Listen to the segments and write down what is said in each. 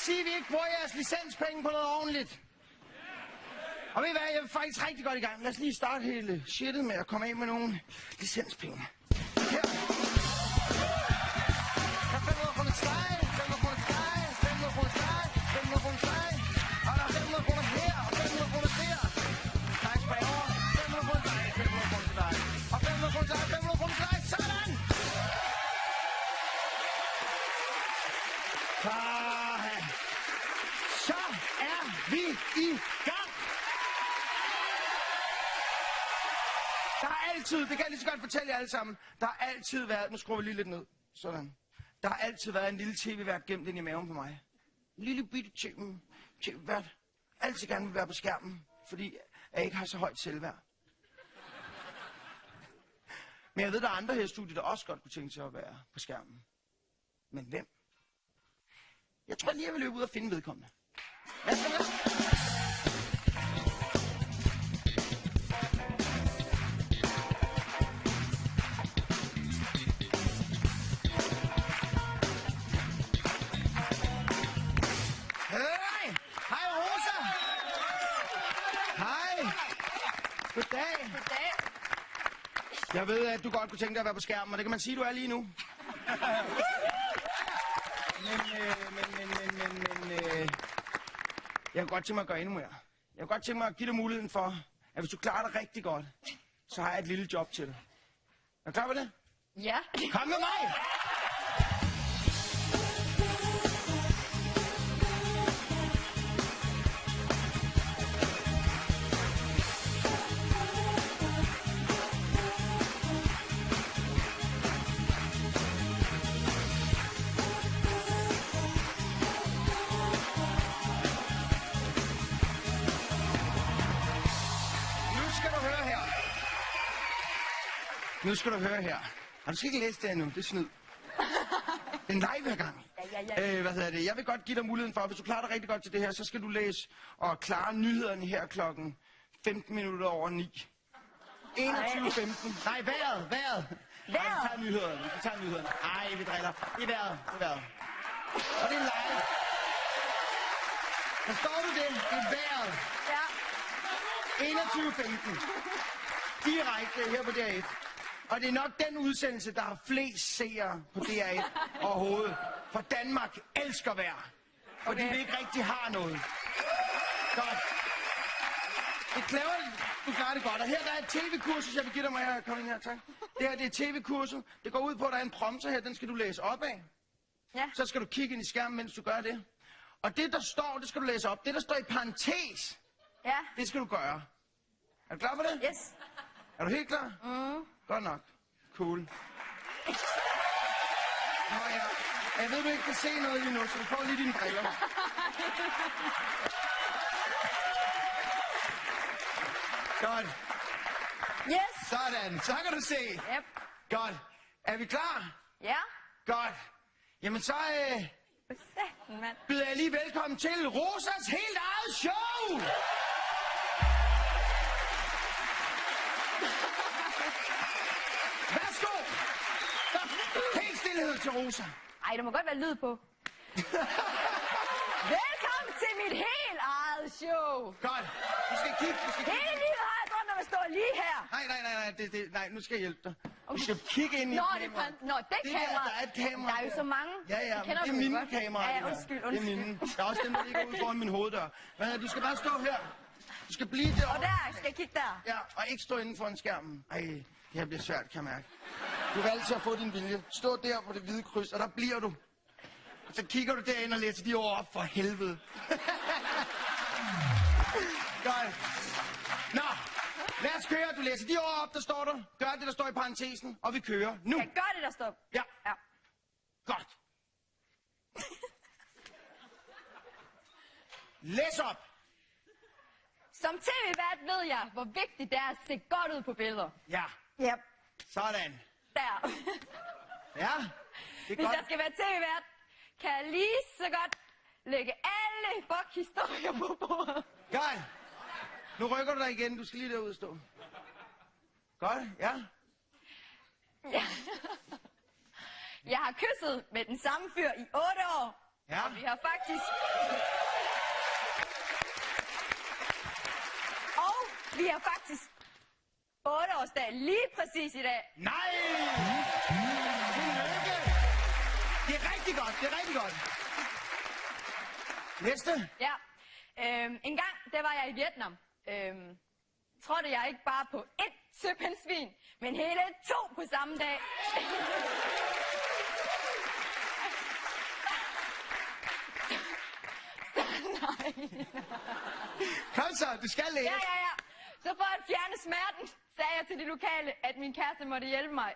sige, at vi ikke bruger jeres licenspenge på noget ordentligt. Og ved I hvad, jeg vil faktisk rigtig godt i gang. Lad os lige starte hele shitet med at komme af med nogle licenspenge. Her. Der er 500 kroner til dig, 500 kroner til dig, 500 kroner til dig, 500 kroner til dig. Og der er 500 kroner her, og 500 kroner der. Tak skal I over. 500 kroner til dig, 500 kroner til dig. Og 500 kroner til dig, 500 kroner til dig. Sådan! Så er vi i gang! Der har altid, det kan jeg lige så godt fortælle jer alle sammen, der har altid været, nu skruer vi lige lidt ned, sådan. Der har altid været en lille tv-vært gemt ind i maven på mig. En lille bitte tv-vært. Altid gerne vil være på skærmen, fordi jeg ikke har så højt selvværd. Men jeg ved, der er andre her i studiet, der også godt kunne tænke sig at være på skærmen. Men hvem? Jeg tror lige, jeg vil løbe ud og finde vedkommende. Lad os gå med. Hej, Rosa. Hej. Goddag. Goddag. Jeg ved, at du godt kunne tænke dig at være på skærmen, og det kan man sige, du er lige nu. Men, jeg kan godt tænke mig at gøre endnu mere. Jeg kan godt tænke mig at give dig muligheden for, at hvis du klarer dig rigtig godt, så har jeg et lille job til dig. Er du klar på det? Ja. Kom med mig! Nu skal du høre her. Og du skal ikke læse det endnu, det er snyd. En live her gang. Ja. Jeg vil godt give dig muligheden for, at hvis du klarer dig rigtig godt til det her, så skal du læse og klare nyhederne her klokken 15 minutter over 9. 21.15. Nej, vejret. Vejret? Vi tager nyhederne. Ej, vi driller. I vejret. Og det er live. Forstår du det? Det er vejret. Ja. 21.15. Direkte her på DR1. Og det er nok den udsendelse, der har flest seere på DR1 overhovedet. For Danmark elsker vejr. Fordi vi ikke rigtig har noget. Godt. Det kræver, du klarer det godt. Og her der er et tv-kursus, jeg vil give dig mig her. Kom ind her, tak. Det her det er tv-kurset. Det går ud på, at der er en prompter her, den skal du læse op af. Ja. Så skal du kigge ind i skærmen, mens du gør det. Og det, der står, det skal du læse op. Det, der står i parentes, Ja. det skal du gøre. Er du klar på det? Yes. Er du helt klar? Godt nok. Cool. Nå ja. Jeg ved, du ikke kan se noget lige nu, så du får lige dine briller. Godt. Yes. Sådan. Så kan du se. Yep. Godt. Er vi klar? Ja. Godt. Jamen så For satan, mand. byder jeg lige velkommen til Rosas helt eget show. Værsgo! Helt stillhed til Rosa. Ej, der må godt være lyd på. Velkommen til mit helt eget show. Godt. Du skal kigge. Hele livet har jeg drømt om at stå lige her. Nej, nu skal jeg hjælpe dig. Du skal kigge ind i kameraet. Nå, det kamera. Der er et kamera. Der er jo så mange. Ja, Jeg kender det er dem mine godt. kameraer. Ja, undskyld. Det er mine. Der er også dem, der ligger ude foran min hoveddør. Du skal bare stå her. Du skal blive derovre. Og der, skal jeg kigge der? Ja, og ikke stå inden for en skærm. Ej, det her bliver svært, kan jeg mærke. Du valgte til at få din vilje. Stå der på det hvide kryds, og der bliver du. Og så kigger du derind og læser de ord op for helvede. Godt. Nå, lad os køre. Du læser de ord op, der står der. Gør det, der står i parentesen, og vi kører nu. Jeg gør det, der står. Ja. Ja. Godt. Læs op. Som tv-vært ved jeg, hvor vigtigt det er at se godt ud på billeder. Ja. Yep. Sådan. Der. Ja, det er Hvis godt. jeg skal være tv-vært, kan jeg lige så godt lægge alle historier på bordet. Godt. Nu rykker du dig igen. Du skal lige derud og stå. Godt, ja. Ja. Jeg har kysset med den samme fyr i 8 år. Ja. Og vi har faktisk... Og vi har faktisk 8-årsdag lige præcis i dag. Nej! Tillykke! Det er rigtig godt, det er rigtig godt. Næste. Ja. En gang, der var jeg i Vietnam. Trådte jeg ikke bare på ét søpindsvin, men hele 2 på samme dag. Nej. Kom så, du skal læse. Ja. Så for at fjerne smerten, sagde jeg til de lokale, at min kæreste måtte hjælpe mig.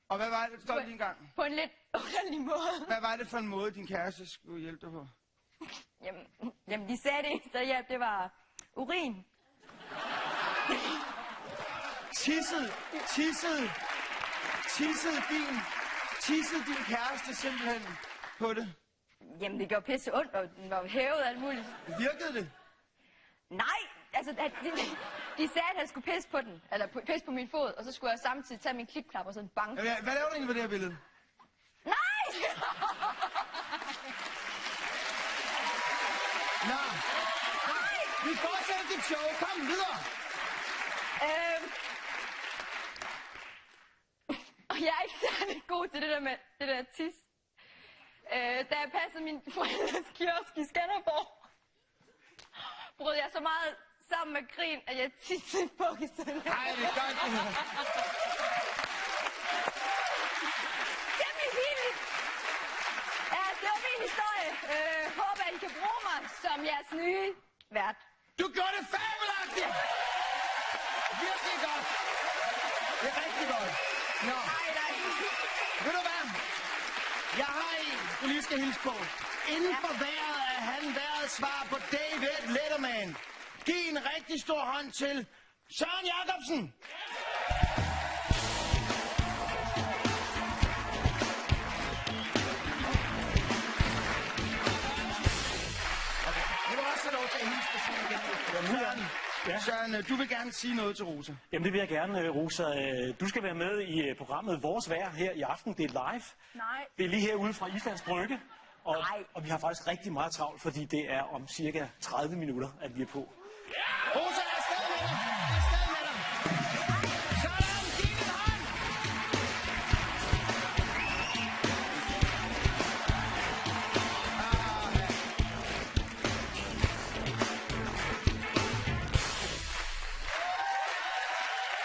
Og hvad var det, stod lige en gang? På en lidt underlig måde. Hvad var det for en måde, din kæreste skulle hjælpe dig på? Jamen, de sagde det eneste, der hjalp, det var urin. Tissede din kæreste simpelthen på det? Jamen, det gjorde pisse ondt, og den var hævet og alt muligt. Virkede det? Nej, altså, de sagde, at jeg skulle pisse på den, eller pisse på min fod, og så skulle jeg samtidig tage min klipklap og sådan banke. Ja, hvad laver du egentlig på det her billede? Nej! Nå. Vi fortsætter dit show. Kom videre. Og jeg er ikke særlig god til det der med det der tis. Da jeg passede min forældres kiosk i Skanderborg, brød jeg så meget sammen med grin, at jeg tissede på i stedet. Nej, det er godt det her. Temmelig pinligt. Ja, det var min historie. Håber, at I kan bruge mig som jeres nye vært. Du gjorde det fabelagtigt! Virkelig godt. Det er rigtig godt. Nå. Nej. Ved du hvad? Jeg har en, du lige skal hilse på. Inden for vejret er han værets svar på David Letterman. Giv en rigtig stor hånd til Søren Jacobsen. Jeg vil også have lov til at hilse på Søren igen. Søren, du vil gerne sige noget til Rosa. Jamen det vil jeg gerne, Rosa. Du skal være med i programmet Vores Vejr her i aften. Det er live. Nej. Det er lige herude fra Islands Brygge. Og vi har faktisk rigtig meget travlt, fordi det er om cirka 30 minutter, at vi er på. Rosa, jeg er stadig med dig. Jeg er stadig med dig. Sådan, giv en hånd.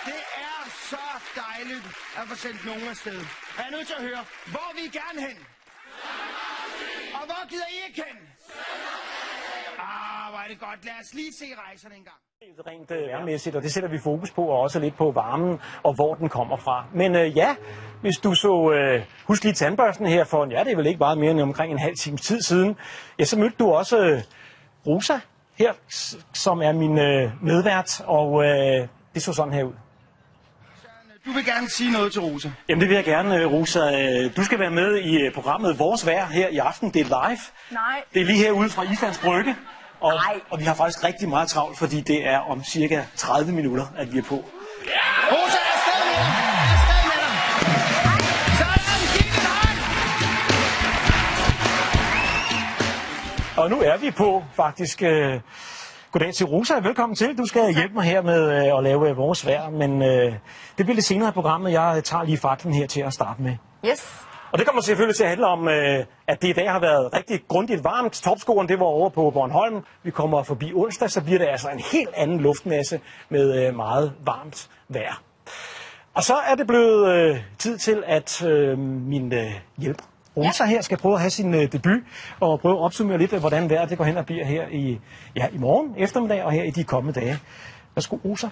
Det er så dejligt at få sendt nogen afsted. Jeg er nødt til at høre, hvor vi gerne hen? Og hvor gider I ikke hen? Hvor er det godt. Lad os lige se rejserne en gang. Rent værmæssigt, og det sætter vi fokus på, og også lidt på varmen, og hvor den kommer fra. Men ja, hvis du så husk lige tandbørsten her for, ja, det er vel ikke meget mere end omkring en halv times tid siden, ja, så mødte du også Rosa her, som er min medvært, og det så sådan her ud. Du vil gerne sige noget til Rosa. Jamen det vil jeg gerne, Rosa. Du skal være med i programmet Vores Vejr her i aften. Det er live. Nej. Det er lige herude fra Islands Brygge. Og vi har faktisk rigtig meget travlt, fordi det er om cirka 30 minutter, at vi er på. Rosa, jeg er stadig med dig. Jeg er stadig med dig. Sådan, giv en hånd. Og nu er vi på, faktisk. Goddag til Rosa, velkommen til. Du skal hjælpe mig her med at lave Vores Vejr, men det bliver lidt senere i programmet. Jeg tager lige faklen her til at starte med. Yes. Og det kommer selvfølgelig til at handle om, at det i dag har været rigtig grundigt varmt. Topscoren, det var over på Bornholm. Vi kommer forbi onsdag, så bliver det altså en helt anden luftmasse med meget varmt vejr. Og så er det blevet tid til, at min hjælper Rosa her skal prøve at have sin debut og prøve at opsummere lidt, hvordan vejret det går hen og bliver her i morgen, eftermiddag og her i de kommende dage. Værsgo, Rosa.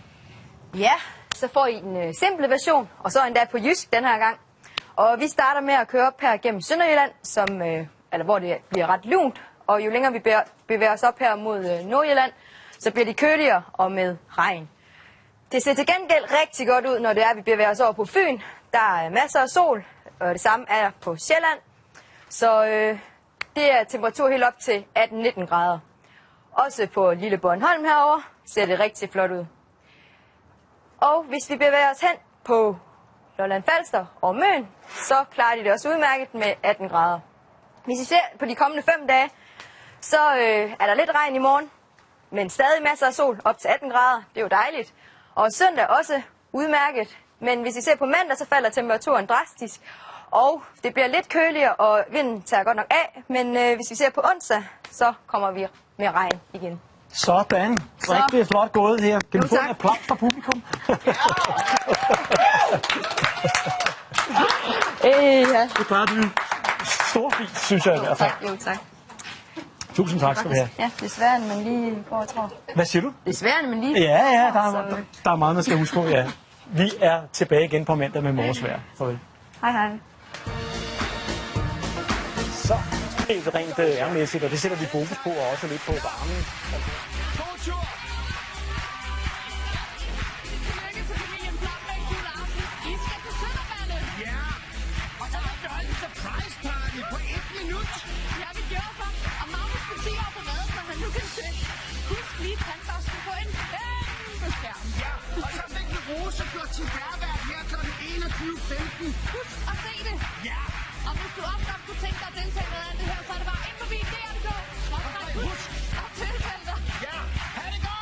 Ja, så får I en simple version, og så endda på jysk den her gang. Og vi starter med at køre op her gennem Sønderjylland, hvor det bliver ret lunt. Og jo længere vi bevæger os op her mod Nordjylland, så bliver det køligere og med regn. Det ser til gengæld rigtig godt ud, når det er, at vi bevæger os over på Fyn. Der er masser af sol, og det samme er på Sjælland. Så det er temperatur helt op til 18-19 grader. Også på lille Bornholm herovre ser det rigtig flot ud. Og hvis vi bevæger os hen på Lolland Falster og Møn, så klarer de det også udmærket med 18 grader. Hvis I ser på de kommende 5 dage, så er der lidt regn i morgen, men stadig masser af sol, op til 18 grader. Det er jo dejligt. Og søndag også udmærket. Men hvis I ser på mandag, så falder temperaturen drastisk. Og det bliver lidt køligere, og vinden tager godt nok af. Men hvis vi ser på onsdag, så kommer vi med regn igen. Sådan. Rigtig flot gået her. Kan vi få en applaus fra publikum? Ja. Det klarer du stor fint, synes jeg i hvert fald. Jo, tak. Tusind tak skal du have. Ja, det er sværere, end man lige går, tror. Hvad siger du? Det er sværere, end man lige... Ja, der er meget, man skal huske på, ja. Vi er tilbage igen på mandag med Morgesvejr. Farvel. Hej, hej. Så helt rent ærmæssigt, og det sætter vi fokus på, og også lidt på varmen. Så gjort til hverdag her kl. 21.15. Husk at se det. Ja. Og hvis du også godt kunne tænke dig at deltage med alt det her, så er det bare ind forbi DR.dk. Husk at tilmelde dig. Ja, ha' det godt.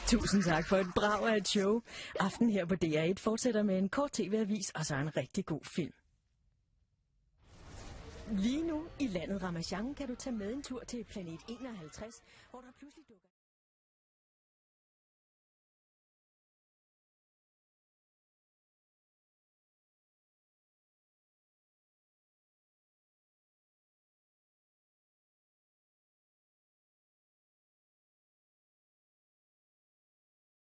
Tusind tak for et brag af et show. Aften her på DR1 fortsætter med en kort tv-avis og så en rigtig god film. Lige nu i landet Ramachan kan du tage med en tur til planet 51, hvor der pludselig dukker